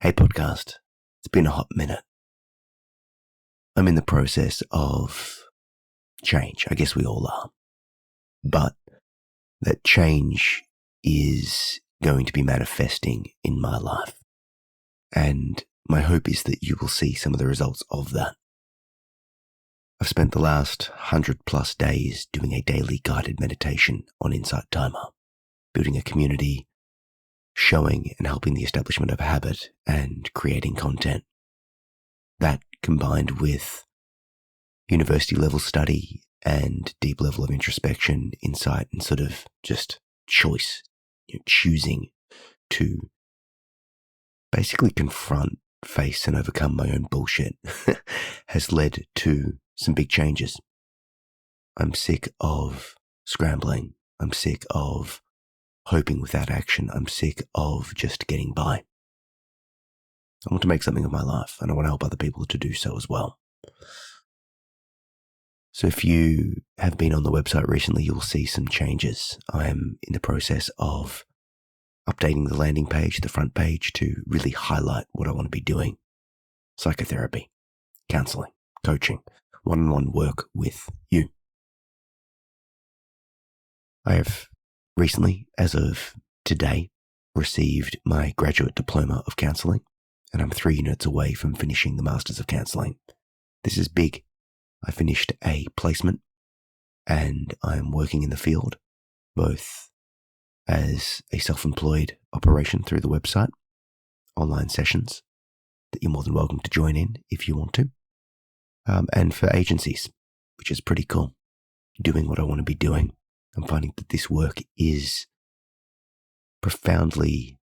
Hey podcast, it's been a hot minute. I'm in the process of change. I guess we all are. But that change is going to be manifesting in my life. And my hope is that you will see some of the results of that. I've spent the last 100+ days doing a daily guided meditation on Insight Timer, building a community, showing and helping the establishment of a habit, and creating content. That combined with university level study and deep level of introspection, insight, and sort of just choice, choosing to basically confront, face, and overcome my own bullshit has led to some big changes. I'm sick of scrambling. I'm sick of hoping without action. I'm sick of just getting by. I want to make something of my life, and I want to help other people to do so as well. So if you have been on the website recently, you'll see some changes. I am in the process of updating the landing page, the front page, to really highlight what I want to be doing. Psychotherapy, counseling, coaching, one-on-one work with you. I have recently, as of today, received my graduate diploma of counseling, and I'm 3 units away from finishing the Masters of Counseling. This is big. I finished a placement, and I'm working in the field, both as a self-employed operation through the website, online sessions that you're more than welcome to join in if you want to, and for agencies, which is pretty cool, doing what I want to be doing. I'm finding that this work is profoundly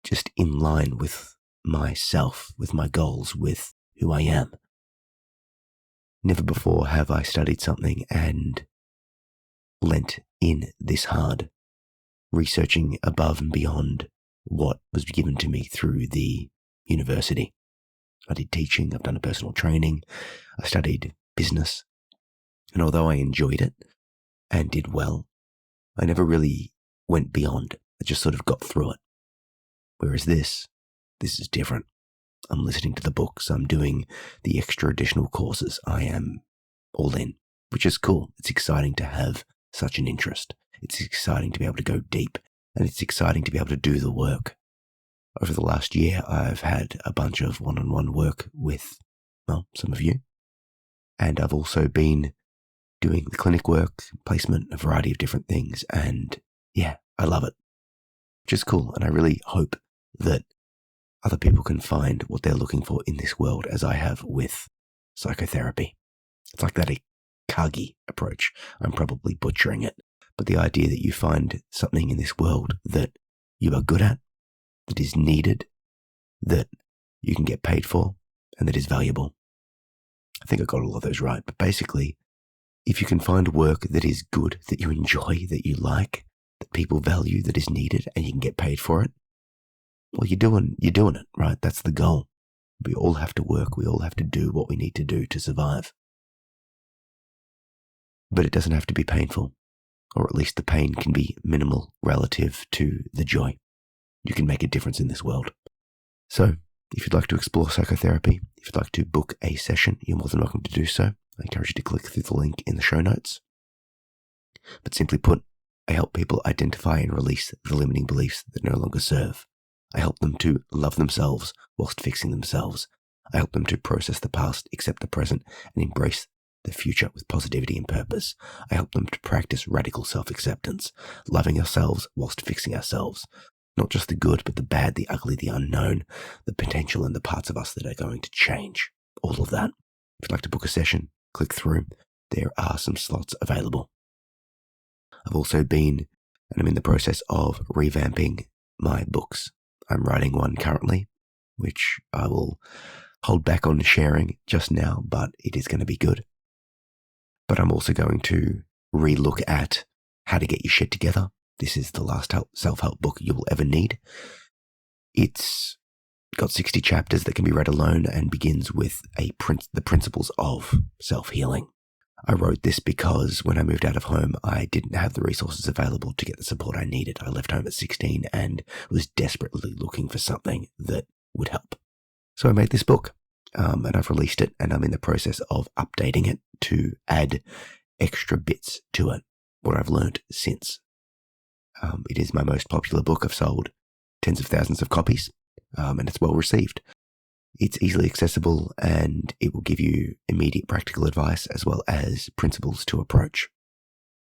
just in line with myself, with my goals, with who I am. Never before have I studied something and lent in this hard, researching above and beyond what was given to me through the university. I did teaching, I've done a personal training, I studied business, and although I enjoyed it and did well, I never really went beyond. I just sort of got through it. Whereas this is different. I'm listening to the books, I'm doing the extra additional courses, I am all in, which is cool. It's exciting to have such an interest. It's exciting to be able to go deep, and it's exciting to be able to do the work. Over the last year, I've had a bunch of one-on-one work with, some of you, and I've also been doing the clinic work, placement, a variety of different things, and yeah, I love it, which is cool, and I really hope that other people can find what they're looking for in this world, as I have with psychotherapy. It's like that Kagi approach. I'm probably butchering it, but the idea that you find something in this world that you are good at, that is needed, that you can get paid for, and that is valuable. I think I got all of those right, but basically, if you can find work that is good, that you enjoy, that you like, that people value, that is needed, and you can get paid for it, well, you're doing it, right? That's the goal. We all have to work. We all have to do what we need to do to survive. But it doesn't have to be painful, or at least the pain can be minimal relative to the joy. You can make a difference in this world. So, if you'd like to explore psychotherapy, if you'd like to book a session, you're more than welcome to do so. I encourage you to click through the link in the show notes. But simply put, I help people identify and release the limiting beliefs that no longer serve. I help them to love themselves whilst fixing themselves. I help them to process the past, accept the present, and embrace the future with positivity and purpose. I help them to practice radical self-acceptance, loving ourselves whilst fixing ourselves. Not just the good, but the bad, the ugly, the unknown, the potential, and the parts of us that are going to change. All of that. If you'd like to book a session, click through. There are some slots available. I've also been, and I'm in the process of revamping my books. I'm writing one currently, which I will hold back on sharing just now, but it is going to be good. But I'm also going to relook at how to get your shit together. This is the last self-help book you will ever need. It's got 60 chapters that can be read alone and begins with the principles of self-healing. I wrote this because when I moved out of home, I didn't have the resources available to get the support I needed. I left home at 16 and was desperately looking for something that would help. So I made this book, and I've released it, and I'm in the process of updating it to add extra bits to it, what I've learned since. It is my most popular book. I've sold tens of thousands of copies, and it's well received. It's easily accessible, and it will give you immediate practical advice as well as principles to approach.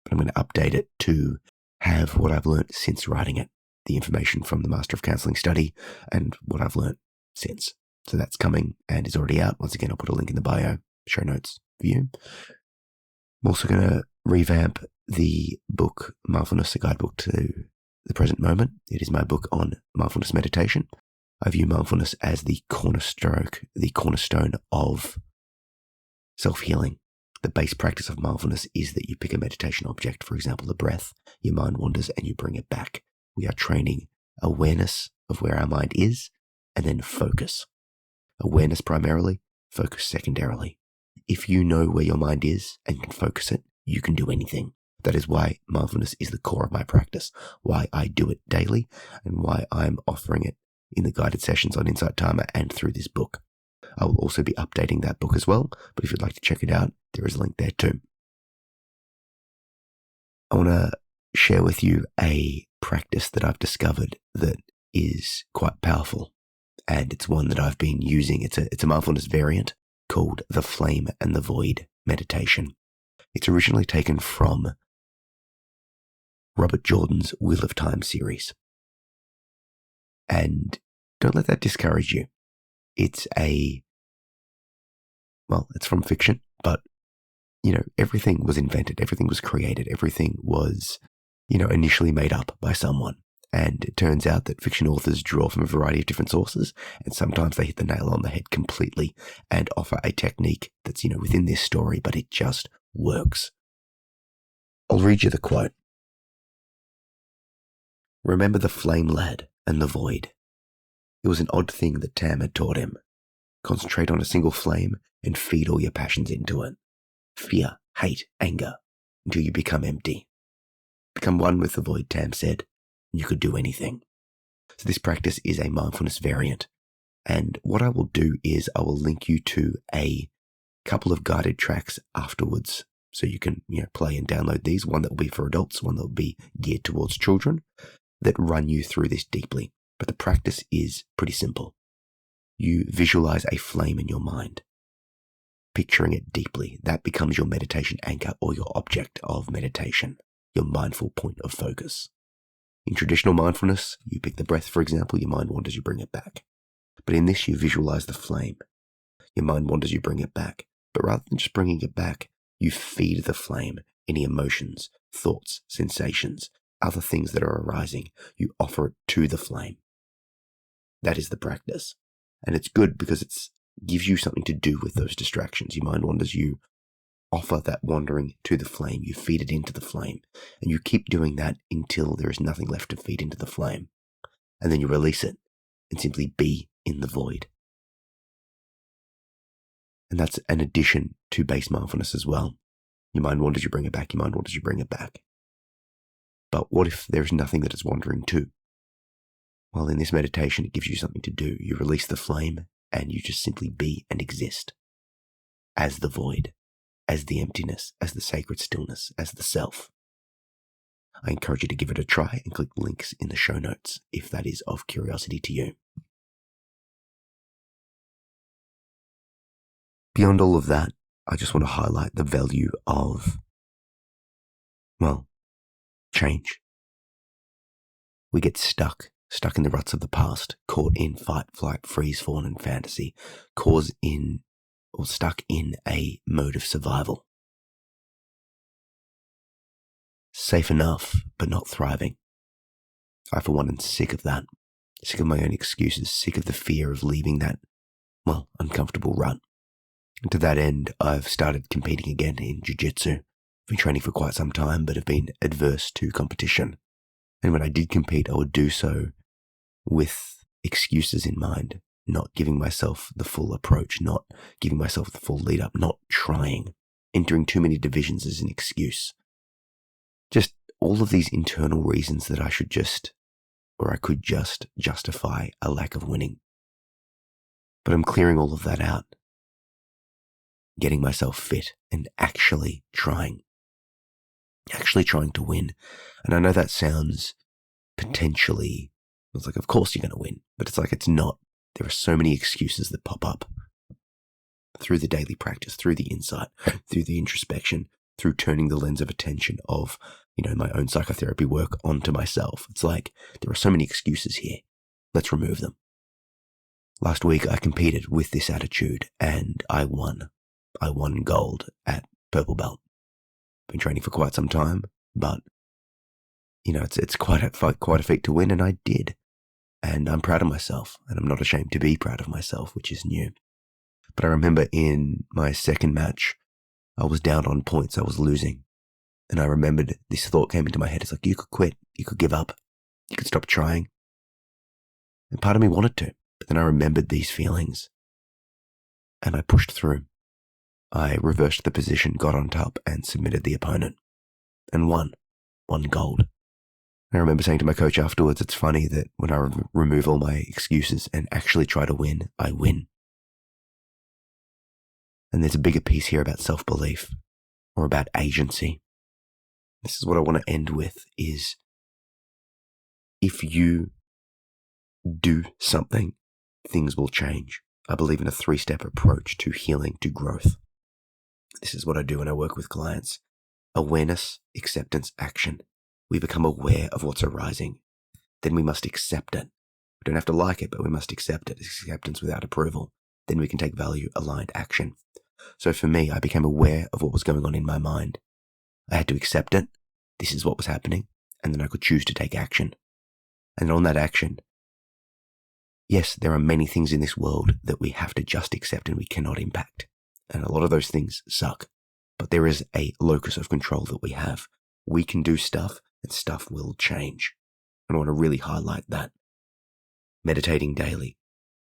But I'm going to update it to have what I've learned since writing it, the information from the Master of Counselling study, and what I've learned since. So that's coming and is already out. Once again, I'll put a link in the bio, show notes for you. I'm also going to revamp the book, Mindfulness, a Guidebook to the Present Moment. It is my book on mindfulness meditation. I view mindfulness as the cornerstone of self-healing. The base practice of mindfulness is that you pick a meditation object, for example, the breath, your mind wanders and you bring it back. We are training awareness of where our mind is and then focus. Awareness primarily, focus secondarily. If you know where your mind is and can focus it, you can do anything. That is why mindfulness is the core of my practice, why I do it daily, and why I'm offering it in the guided sessions on Insight Timer and through this book. I will also be updating that book as well, but if you'd like to check it out, there is a link there too. I want to share with you a practice that I've discovered that is quite powerful, and it's one that I've been using. It's a mindfulness variant called the Flame and the Void meditation. It's originally taken from Robert Jordan's Wheel of Time series. And don't let that discourage you. It's from fiction, but, everything was invented, everything was created, everything was, initially made up by someone. And it turns out that fiction authors draw from a variety of different sources, and sometimes they hit the nail on the head completely and offer a technique that's, within this story, but it just works. I'll read you the quote. Remember the flame lad and the void. It was an odd thing that Tam had taught him. Concentrate on a single flame and feed all your passions into it. Fear, hate, anger, until you become empty. Become one with the void, Tam said, and you could do anything. So this practice is a mindfulness variant. And what I will do is I will link you to a couple of guided tracks afterwards. So you can play and download these. One that will be for adults, one that will be geared towards children, that run you through this deeply. But the practice is pretty simple. You visualize a flame in your mind, picturing it deeply. That becomes your meditation anchor or your object of meditation, your mindful point of focus. In traditional mindfulness, you pick the breath, for example, your mind wanders, you bring it back. But in this, you visualize the flame. Your mind wanders, you bring it back. But rather than just bringing it back, you feed the flame any emotions, thoughts, sensations, other things that are arising. You offer it to the flame. That is the practice. And it's good because it gives you something to do with those distractions. Your mind wanders, you offer that wandering to the flame. You feed it into the flame. And you keep doing that until there is nothing left to feed into the flame. And then you release it and simply be in the void. And that's an addition to base mindfulness as well. Your mind wanders, you bring it back. Your mind wanders, you bring it back. But what if there is nothing that is wandering to? Well, in this meditation, it gives you something to do. You release the flame and you just simply be and exist as the void, as the emptiness, as the sacred stillness, as the self. I encourage you to give it a try and click links in the show notes if that is of curiosity to you. Beyond all of that, I just want to highlight the value of, change. We get stuck in the ruts of the past, caught in fight, flight, freeze, fawn, and fantasy, stuck in a mode of survival. Safe enough, but not thriving. I, for one, am sick of that. Sick of my own excuses, sick of the fear of leaving that, uncomfortable rut. And to that end, I've started competing again in Jiu Jitsu. I've been training for quite some time, but have been adverse to competition. And when I did compete, I would do so with excuses in mind, not giving myself the full approach, not giving myself the full lead up, not trying entering too many divisions is an excuse. Just all of these internal reasons that I could just justify a lack of winning. But I'm clearing all of that out, getting myself fit and actually trying to win. And I know that sounds potentially, it's like, of course you're going to win, but it's like, it's not. There are so many excuses that pop up through the daily practice, through the insight, through the introspection, through turning the lens of attention of, my own psychotherapy work onto myself. It's like, there are so many excuses here. Let's remove them. Last week I competed with this attitude and I won. I won gold at purple belt. Been training for quite some time, but it's quite a feat to win, and I did. And I'm proud of myself, and I'm not ashamed to be proud of myself, which is new. But I remember in my second match, I was down on points. I was losing. And I remembered this thought came into my head. It's like, you could quit. You could give up. You could stop trying. And part of me wanted to. But then I remembered these feelings. And I pushed through. I reversed the position, got on top, and submitted the opponent. And won. Won gold. I remember saying to my coach afterwards, it's funny that when I remove all my excuses and actually try to win, I win. And there's a bigger piece here about self-belief or about agency. This is what I want to end with is if you do something, things will change. I believe in a 3-step approach to healing, to growth. This is what I do when I work with clients. Awareness, acceptance, action. We become aware of what's arising. Then we must accept it. We don't have to like it, but we must accept it. It's acceptance without approval. Then we can take value-aligned action. So for me, I became aware of what was going on in my mind. I had to accept it. This is what was happening. And then I could choose to take action. And on that action, yes, there are many things in this world that we have to just accept and we cannot impact. And a lot of those things suck. But there is a locus of control that we have. We can do stuff and stuff will change. And I want to really highlight that. Meditating daily,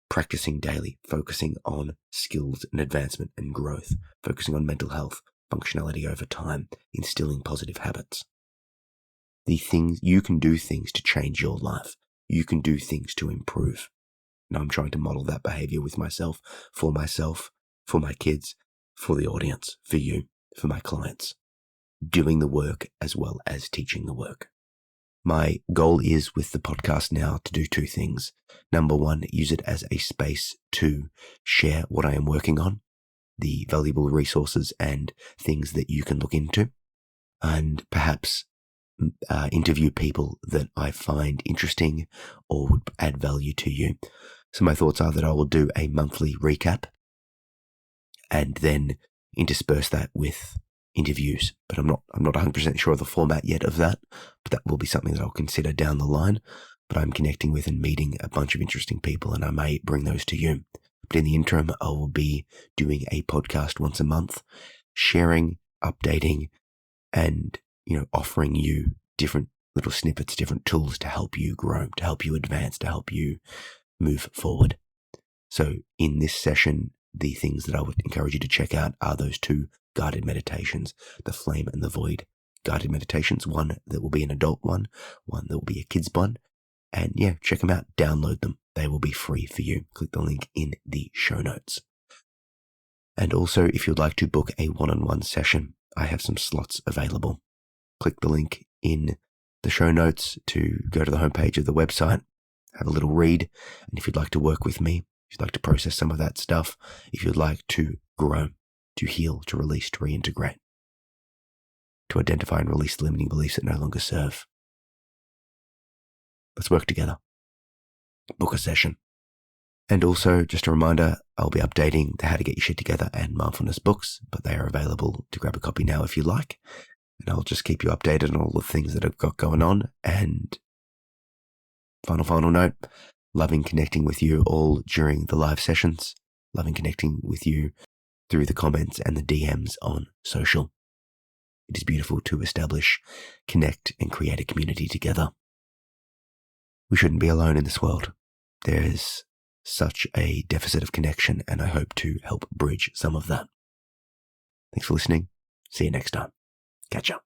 practicing daily, focusing on skills and advancement and growth, focusing on mental health, functionality over time, instilling positive habits. You can do things to change your life. You can do things to improve. And I'm trying to model that behavior with myself, for my kids, for the audience, for you, for my clients. Doing the work as well as teaching the work. My goal is with the podcast now to do 2 things. Number 1, use it as a space to share what I am working on, the valuable resources and things that you can look into, and perhaps interview people that I find interesting or would add value to you. So my thoughts are that I will do a monthly recap and then intersperse that with interviews, but I'm not 100% sure of the format yet of that, but that will be something that I'll consider down the line. But I'm connecting with and meeting a bunch of interesting people, and I may bring those to you. But in the interim, I will be doing a podcast once a month, sharing, updating, and offering you different little snippets, different tools to help you grow, to help you advance, to help you move forward. So in this session, the things that I would encourage you to check out are those 2 guided meditations, the Flame and the Void guided meditations, one that will be an adult one that will be a kid's one. And check them out, download them. They will be free for you. Click the link in the show notes. And also, if you'd like to book a one-on-one session, I have some slots available. Click the link in the show notes to go to the homepage of the website, have a little read. And if you'd like to work with me, if you'd like to process some of that stuff, if you'd like to grow, to heal, to release, to reintegrate, to identify and release the limiting beliefs that no longer serve. Let's work together. Book a session. And also, just a reminder, I'll be updating the How to Get Your Shit Together and Mindfulness books, but they are available to grab a copy now if you like. And I'll just keep you updated on all the things that I've got going on. And final note, loving connecting with you all during the live sessions, loving connecting with you through the comments and the DMs on social. It is beautiful to establish, connect, and create a community together. We shouldn't be alone in this world. There is such a deficit of connection, and I hope to help bridge some of that. Thanks for listening. See you next time. Catch up.